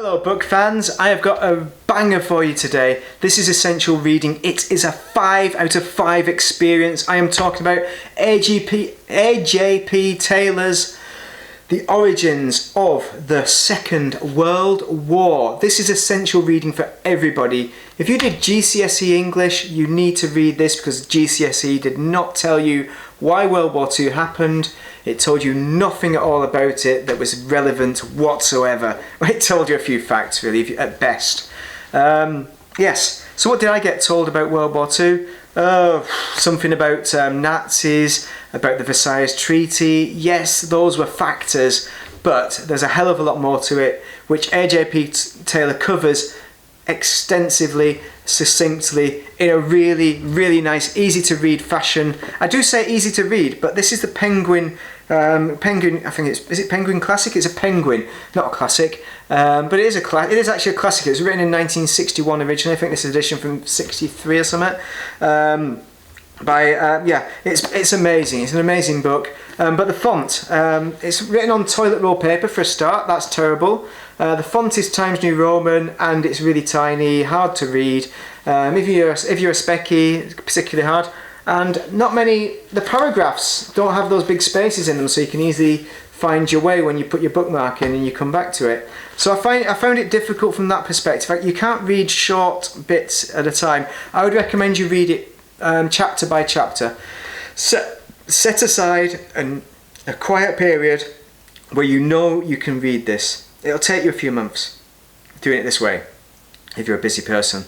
Hello book fans, I have got a banger for you today. This is essential reading. It is a 5 out of 5 experience. I am talking about A.J.P Taylor's The Origins of the Second World War. This is essential reading for everybody. If you did GCSE English, you need to read this because GCSE did not tell you why World War II happened. It told you nothing at all about it that was relevant whatsoever. It told you a few facts really, at best. Yes, so what did I get told about World War II? Something about Nazis, about the Versailles Treaty. Yes, those were factors, but there's a hell of a lot more to it, which A.J.P Taylor covers extensively, succinctly, in a really, really nice, easy to read fashion. I do say easy to read, but this is the Penguin, I think is it Penguin Classic? It's a Penguin, not a classic, but it is actually a classic. It was written in 1961 originally. I think this is edition from 63 or something. It's amazing. It's an amazing book. But the font, it's written on toilet roll paper for a start. That's terrible. The font is Times New Roman and it's really tiny, hard to read. If you're a specky, it's particularly hard. And the paragraphs don't have those big spaces in them, so you can easily find your way when you put your bookmark in and you come back to it. So I found it difficult from that perspective. You can't read short bits at a time. I would recommend you read it chapter by chapter. Set aside a quiet period where you know you can read this. It'll take you a few months doing it this way if you're a busy person.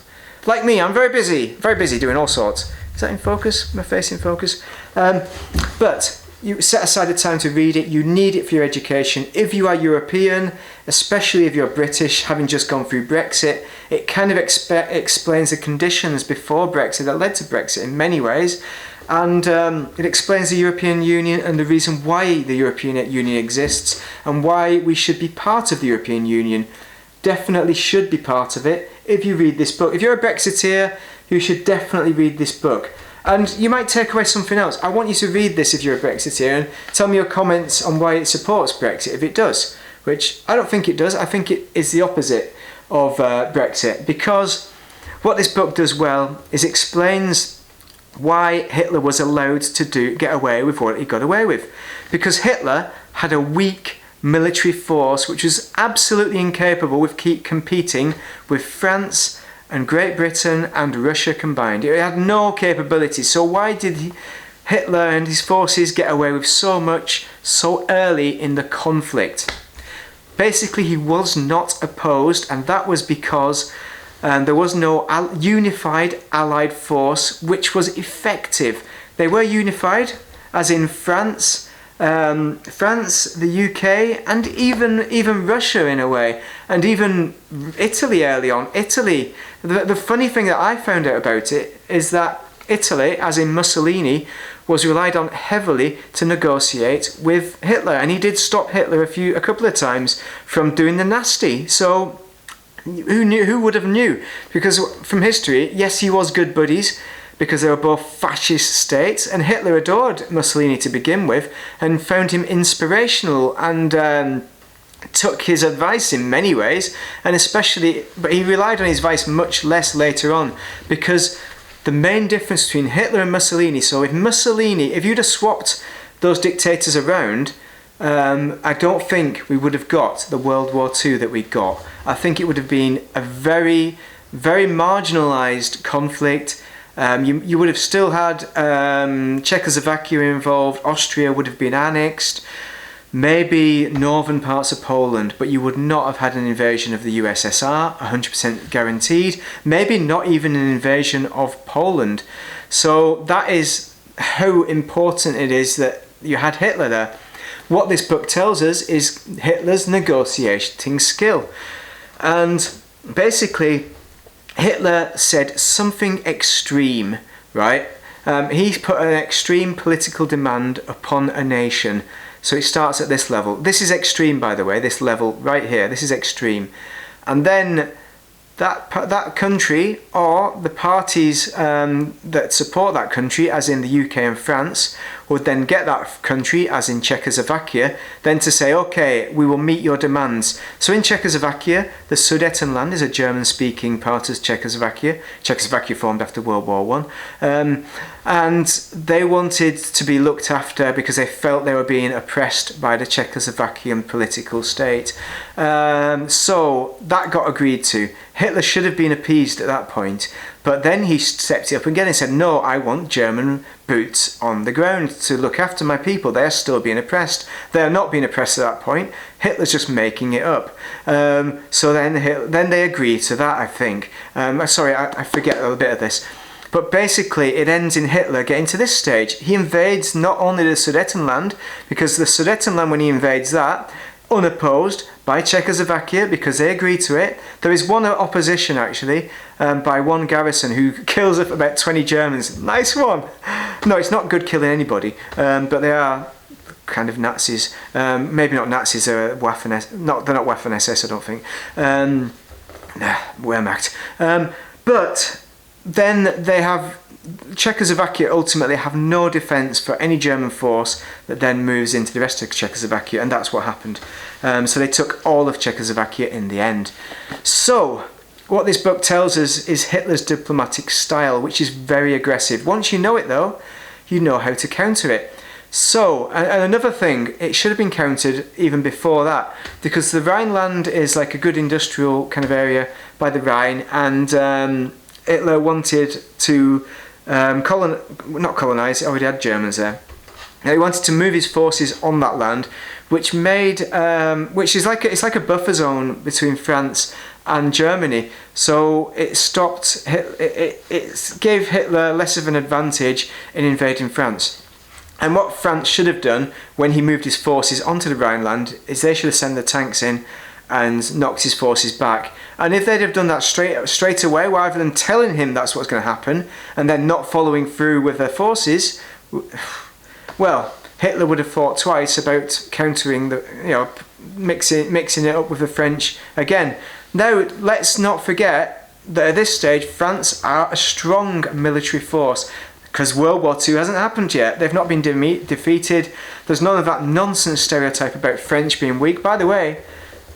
Like me, I'm very busy doing all sorts. Is that in focus? My face in focus? But you set aside a time to read it. You need it for your education. If you are European, especially if you're British, having just gone through Brexit, it kind of explains the conditions before Brexit that led to Brexit in many ways. And it explains the European Union and the reason why the European Union exists and why we should be part of the European Union. Definitely should be part of it if you read this book. If you're a Brexiteer, you should definitely read this book. And you might take away something else. I want you to read this if you're a Brexiteer and tell me your comments on why it supports Brexit if it does, which I don't think it does. I think it is the opposite of Brexit, because what this book does well is explains why Hitler was allowed to get away with what he got away with. Because Hitler had a weak military force which was absolutely incapable with competing with France and Great Britain and Russia combined. It had no capability. So why did Hitler and his forces get away with so much so early in the conflict? Basically, he was not opposed, and that was because there was no unified Allied force which was effective. They were unified, as in France, the UK, and even Russia in a way, and even Italy early on. Italy, the funny thing that I found out about it is that Italy, as in Mussolini, was relied on heavily to negotiate with Hitler, and he did stop Hitler a couple of times from doing the nasty. So who would have knew? Because from history, yes, he was good buddies, because they were both fascist states, and Hitler adored Mussolini to begin with and found him inspirational and took his advice in many ways, and but he relied on his advice much less later on, because the main difference between Hitler and Mussolini, so if you'd have swapped those dictators around, I don't think we would have got the World War II that we got. I think it would have been a very, very marginalised conflict. You would have still had Czechoslovakia involved, Austria would have been annexed, maybe northern parts of Poland, but you would not have had an invasion of the USSR, 100% guaranteed, maybe not even an invasion of Poland. So that is how important it is that you had Hitler there. What this book tells us is Hitler's negotiating skill. And basically, Hitler said something extreme, right? He put an extreme political demand upon a nation. So it starts at this level. This is extreme, by the way, this level right here. This is extreme. And then that country, or the parties that support that country, as in the UK and France, would then get that country, as in Czechoslovakia, then to say, okay, we will meet your demands. So in Czechoslovakia, the Sudetenland is a German-speaking part of Czechoslovakia. Czechoslovakia formed after World War One, and they wanted to be looked after because they felt they were being oppressed by the Czechoslovakian political state. So that got agreed to. Hitler should have been appeased at that point, but then he stepped it up again and said, no, I want German boots on the ground to look after my people. They're still being oppressed. They're not being oppressed at that point. Hitler's just making it up. So then they agreed to that, I think. Sorry, I forget a little bit of this. But basically, it ends in Hitler getting to this stage. He invades not only the Sudetenland, because the Sudetenland, when he invades that, unopposed by Czechoslovakia because they agreed to it. There is one opposition actually by one garrison who kills up about 20 Germans. Nice one! No, it's not good killing anybody, but they are kind of Nazis. Maybe not Nazis, they're Waffen SS, I don't think. Wehrmacht. But then they have Czechoslovakia ultimately have no defence for any German force that then moves into the rest of Czechoslovakia, and that's what happened. So they took all of Czechoslovakia in the end. So what this book tells us is Hitler's diplomatic style, which is very aggressive. Once you know it though, you know how to counter it. So, and another thing, it should have been countered even before that, because the Rhineland is like a good industrial kind of area by the Rhine, and Hitler wanted to not colonise, he already had Germans there. He wanted to move his forces on that land, which made which is like it's like a buffer zone between France and Germany. So it stopped. It gave Hitler less of an advantage in invading France. And what France should have done when he moved his forces onto the Rhineland is they should have sent the tanks in and knocked his forces back. And if they'd have done that straight away, rather than telling him that's what's going to happen and then not following through with their forces, well, Hitler would have thought twice about countering mixing it up with the French again. Now, let's not forget that at this stage, France are a strong military force, because World War II hasn't happened yet. They've not been defeated. There's none of that nonsense stereotype about French being weak. By the way,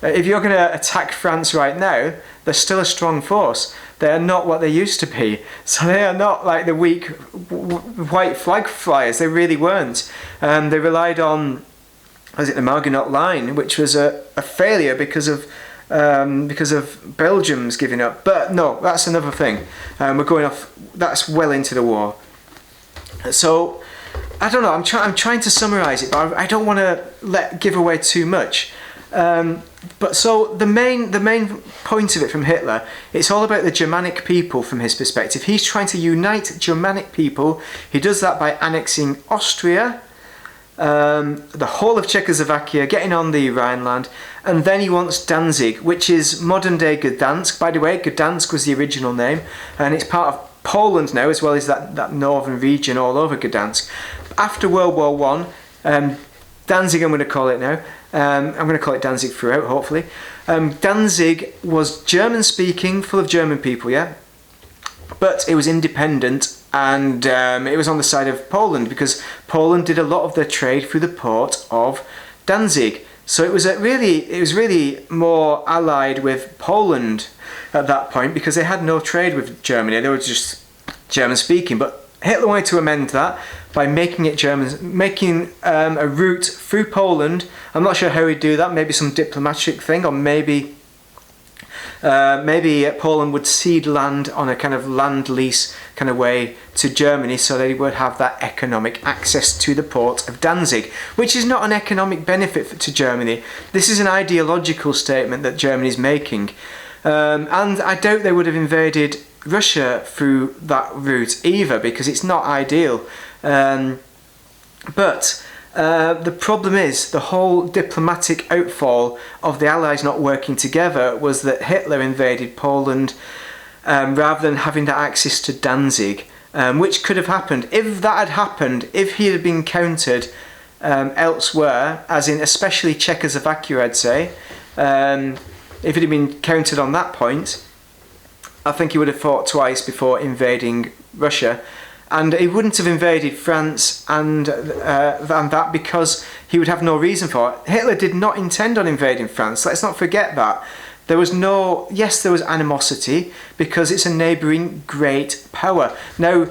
if you're going to attack France right now, they're still a strong force. They are not what they used to be. So they are not like the weak white flag flyers. They really weren't. They relied on, the Maginot Line, which was a failure because of Belgium's giving up. But no, that's another thing. We're going off. That's well into the war. So I don't know. I'm trying to summarise it, but I don't want to give away too much. But so the main point of it from Hitler, it's all about the Germanic people from his perspective. He's trying to unite Germanic people. He does that by annexing Austria, the whole of Czechoslovakia, getting on the Rhineland, and then he wants Danzig, which is modern day Gdansk. By the way, Gdansk was the original name, and it's part of Poland now, as well as that northern region all over Gdansk. After World War One, Danzig, I'm going to call it now. I'm going to call it Danzig throughout, hopefully. Danzig was German-speaking, full of German people, yeah? But it was independent, and it was on the side of Poland, because Poland did a lot of their trade through the port of Danzig. So it was really more allied with Poland at that point, because they had no trade with Germany. They were just German-speaking, but Hitler wanted to amend that by making it making a route through Poland. I'm not sure how he'd do that. Maybe some diplomatic thing, or maybe Poland would cede land on a kind of land lease kind of way to Germany, so they would have that economic access to the port of Danzig, which is not an economic benefit to Germany. This is an ideological statement that Germany is making, and I doubt they would have invaded Russia through that route either, because it's not ideal. But the problem is the whole diplomatic outfall of the Allies not working together was that Hitler invaded Poland rather than having that access to Danzig, which could have happened. If that had happened, if he had been countered elsewhere, as in especially Czechoslovakia, I'd say, if it had been countered on that point, I think he would have thought twice before invading Russia. And he wouldn't have invaded France and that because he would have no reason for it. Hitler did not intend on invading France. Let's not forget that. There was there was animosity because it's a neighbouring great power. Now,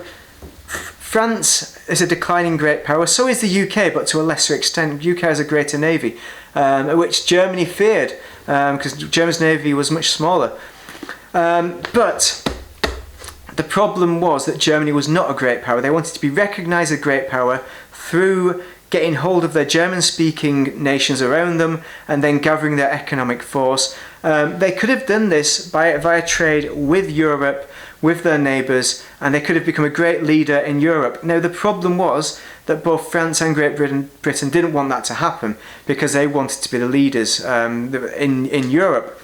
France is a declining great power, so is the UK, but to a lesser extent. The UK has a greater navy, which Germany feared because Germany's navy was much smaller. But the problem was that Germany was not a great power. They wanted to be recognised as a great power through getting hold of their German-speaking nations around them and then gathering their economic force. They could have done this via trade with Europe, with their neighbours, and they could have become a great leader in Europe. Now, the problem was that both France and Great Britain didn't want that to happen because they wanted to be the leaders in Europe.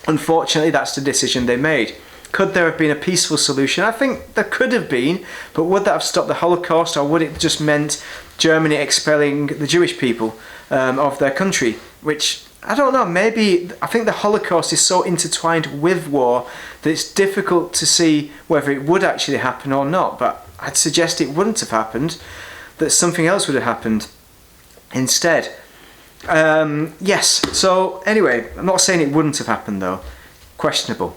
Unfortunately, that's the decision they made. Could there have been a peaceful solution? I think there could have been, but would that have stopped the Holocaust, or would it just meant Germany expelling the Jewish people of their country? Which, I don't know, maybe, I think the Holocaust is so intertwined with war that it's difficult to see whether it would actually happen or not, but I'd suggest it wouldn't have happened, that something else would have happened instead. Yes, so anyway, I'm not saying it wouldn't have happened though. Questionable.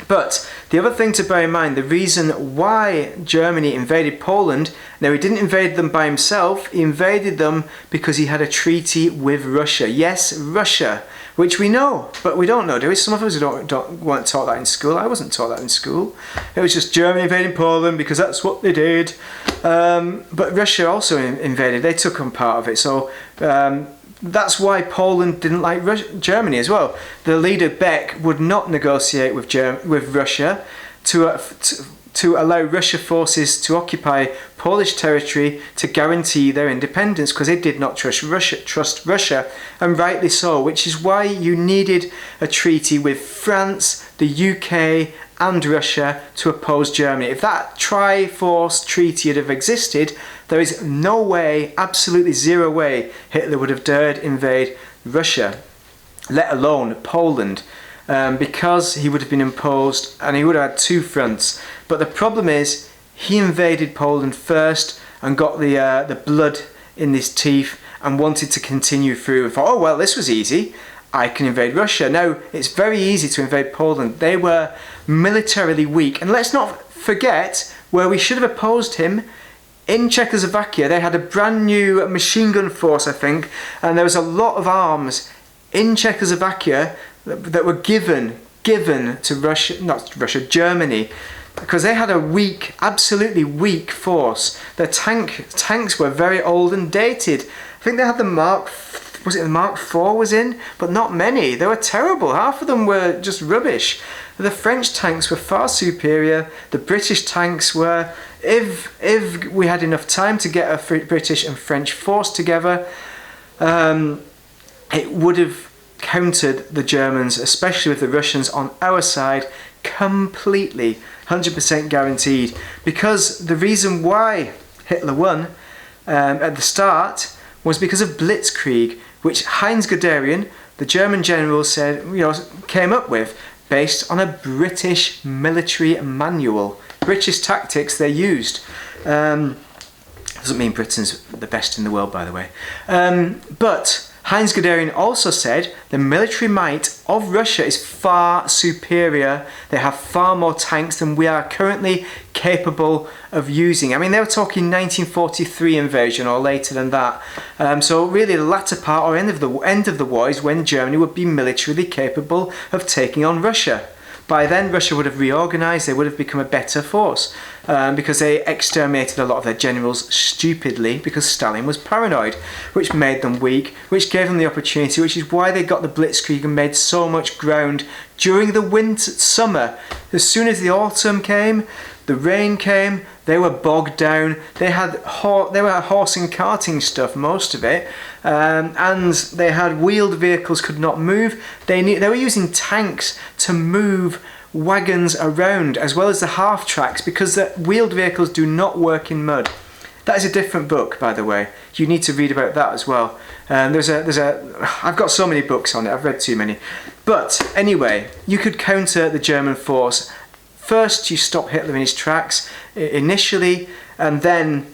But the other thing to bear in mind, the reason why Germany invaded Poland, now he didn't invade them by himself, he invaded them because he had a treaty with Russia. Yes, Russia, which we know, but we don't know, do we? Some of us weren't taught that in school. I wasn't taught that in school. It was just Germany invading Poland because that's what they did. But Russia also invaded, they took on part of it. So that's why Poland didn't like Germany as well. The leader Beck would not negotiate with Russia to allow Russian forces to occupy Polish territory to guarantee their independence, because they did not trust Russia, and rightly so, which is why you needed a treaty with France, the UK and Russia to oppose Germany. If that Triforce Treaty had have existed, there is no way, absolutely zero way, Hitler would have dared invade Russia, let alone Poland, because he would have been imposed and he would have had two fronts. But the problem is, he invaded Poland first and got the blood in his teeth and wanted to continue through and thought, oh well, this was easy, I can invade Russia. Now, it's very easy to invade Poland. They were militarily weak, and let's not forget where we should have opposed him. In Czechoslovakia, they had a brand new machine gun force, I think, and there was a lot of arms in Czechoslovakia that were given to Germany, because they had a weak, absolutely weak force. Their tanks were very old and dated. I think they had the Mark IV was in, but not many. They were terrible. Half of them were just rubbish. The French tanks were far superior. The British tanks were, if we had enough time to get a British and French force together, it would have countered the Germans, especially with the Russians on our side, completely, 100% guaranteed. Because the reason why Hitler won at the start was because of Blitzkrieg, which Heinz Guderian, the German general, came up with based on a British military manual. British tactics they used. Doesn't mean Britain's the best in the world, by the way. But Heinz Guderian also said the military might of Russia is far superior. They have far more tanks than we are currently capable of using. I mean, they were talking 1943 invasion or later than that. So really the latter part or end of the war is when Germany would be militarily capable of taking on Russia. By then, Russia would have reorganised, they would have become a better force, because they exterminated a lot of their generals stupidly because Stalin was paranoid, which made them weak, which gave them the opportunity, which is why they got the Blitzkrieg and made so much ground during the summer. As soon as the autumn came, the rain came, they were bogged down, they were horse and carting stuff, most of it, and they had wheeled vehicles could not move. They were using tanks to move wagons around, as well as the half tracks, because the wheeled vehicles do not work in mud. That is a different book, by the way. You need to read about that as well. I've got so many books on it, I've read too many. But anyway, you could counter the German force. First, you stop Hitler in his tracks. initially, and then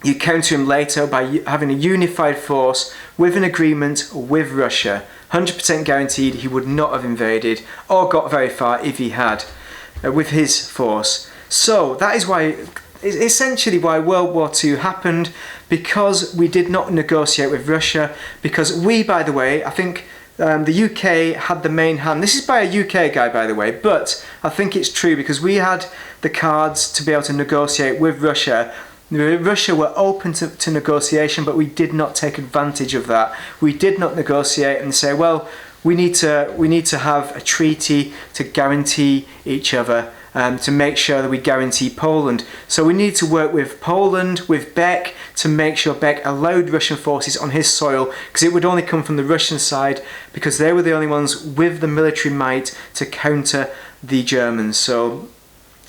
you counter him later by having a unified force with an agreement with Russia. 100% guaranteed he would not have invaded or got very far if he had with his force. So that is why, essentially why World War II happened, because we did not negotiate with Russia, because we, by the way, I think the UK had the main hand. This is by a UK guy, by the way, but I think it's true because we had the cards to be able to negotiate with Russia. Russia were open to negotiation, but we did not take advantage of that. We did not negotiate and say, well, we need to have a treaty to guarantee each other, to make sure that we guarantee Poland. So we need to work with Poland, with Beck, to make sure Beck allowed Russian forces on his soil, because it would only come from the Russian side, because they were the only ones with the military might to counter the Germans. So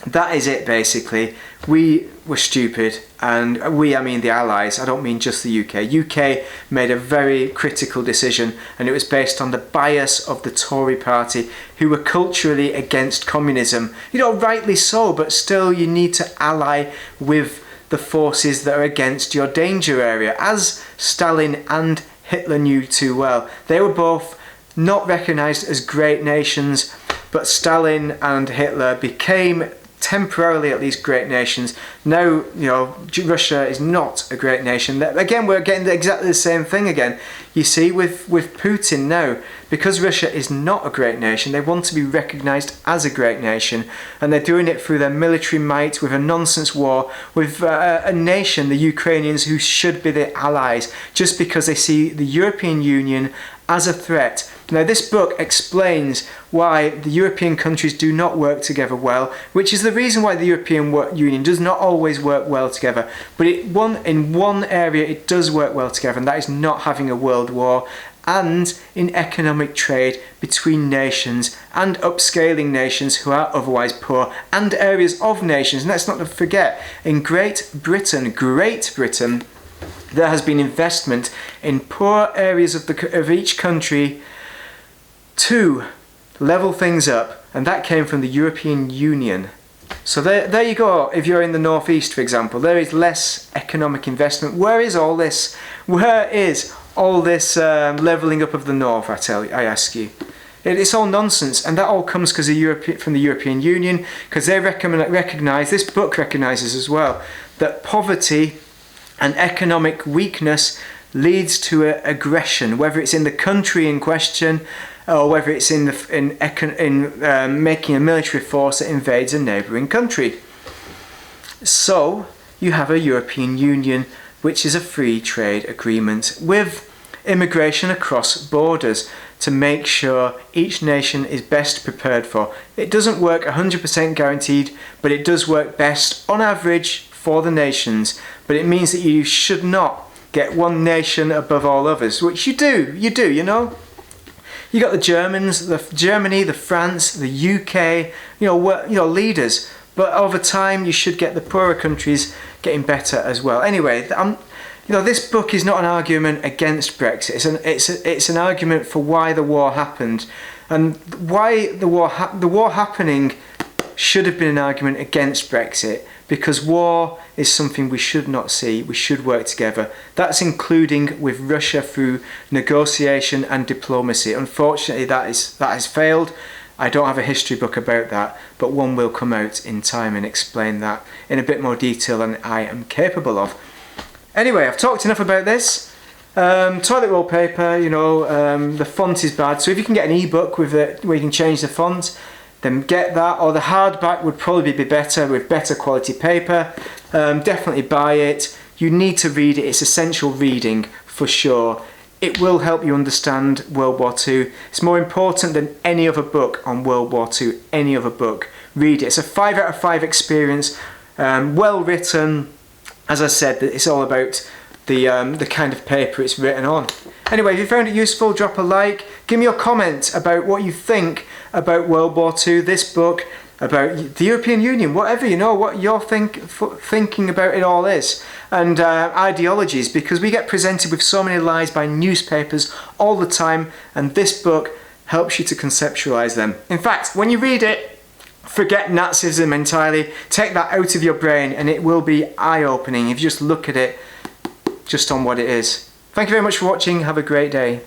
that is it, basically. We were stupid, and I mean the Allies, I don't mean just the UK. UK made a very critical decision, and it was based on the bias of the Tory party, who were culturally against communism. You know, rightly so, but still you need to ally with the forces that are against your danger area, as Stalin and Hitler knew too well. They were both not recognised as great nations, but Stalin and Hitler became, temporarily at least, great nations. Now, you know, Russia is not a great nation. Again, we're getting exactly the same thing again. You see, with Putin now, because Russia is not a great nation, they want to be recognised as a great nation, and they're doing it through their military might, with a nonsense war, with a nation, the Ukrainians, who should be their allies, just because they see the European Union as a threat. Now, this book explains why the European countries do not work together well, which is the reason why the European Union does not always work well together. But in one area it does work well together, and that is not having a world war, and in economic trade between nations and upscaling nations who are otherwise poor, and areas of nations. And let's not forget, in Great Britain, there has been investment in poor areas of each country to level things up, and that came from the European Union. So there you go. If you're in the northeast, for example, there is less economic investment. Where is all this? Where is all this levelling up of the north? I ask you. It's all nonsense, and that all comes because from the European Union, because they recognise, this book recognises as well, that poverty and economic weakness leads to aggression, whether it's in the country in question, or whether it's in making a military force that invades a neighbouring country. So you have a European Union, which is a free trade agreement with immigration across borders to make sure each nation is best prepared for. It doesn't work 100% guaranteed, but it does work best on average for the nations. But it means that you should not get one nation above all others, which you do, you know. You got the Germans, Germany, the France, the UK, leaders. But over time, you should get the poorer countries getting better as well. Anyway, this book is not an argument against Brexit. It's an argument for why the war happened, and why the war happening should have been an argument against Brexit. Because war is something we should not see. We should work together. That's including with Russia through negotiation and diplomacy. Unfortunately, that has failed. I don't have a history book about that, but one will come out in time and explain that in a bit more detail than I am capable of. Anyway, I've talked enough about this. Toilet roll paper, the font is bad. So if you can get an ebook with it where you can change the font, then get that, or the hardback would probably be better with better quality paper. Definitely buy it. You need to read it. It's essential reading for sure. It will help you understand World War II. It's more important than any other book on World War II, any other book. Read it. It's a 5 out of 5 experience, well written. As I said, it's all about the kind of paper it's written on. Anyway, if you found it useful, drop a like. Give me your comment about what you think about World War II, this book, about the European Union, whatever, what you're thinking about it all is. And ideologies, because we get presented with so many lies by newspapers all the time, and this book helps you to conceptualize them. In fact, when you read it, Forget Nazism entirely. Take that out of your brain and it will be eye-opening if you just look at it just on what it is. Thank you very much for watching. Have a great day.